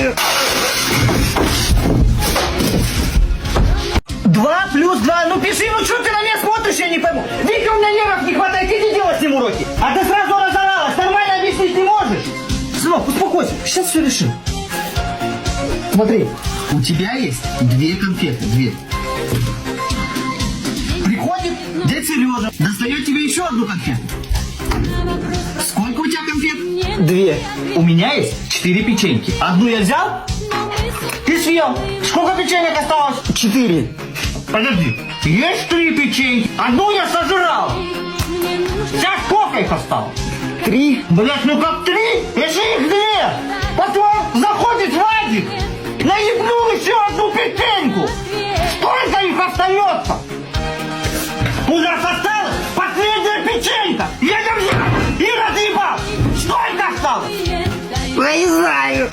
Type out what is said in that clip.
знаю. 2 плюс 2, ну пиши, ну что ты на меня смотришь, я не пойму. Вика, у меня нервов не хватает, иди делать с ним уроки. А ты сразу разоралась, нормально объяснить не можешь? Сынок, успокойся, сейчас все решим. Смотри, у тебя есть 2 конфеты, 2. Приходит дядя Сережа, достает тебе еще 1 конфету. Сколько у тебя конфет? 2. У меня есть 4 печеньки. 1 я взял, ты съел. Сколько печенек осталось? 4. Подожди, есть 3 печеньки, 1 я сожрал. Сейчас сколько их осталось? 3. Блять, ну как 3? Если их 2. Потом заходит Вадик, наебнул еще 1 печеньку. Сколько их остается? У нас осталась последняя печенька. Я не взял и разъебал. Сколько осталось? Не знаю.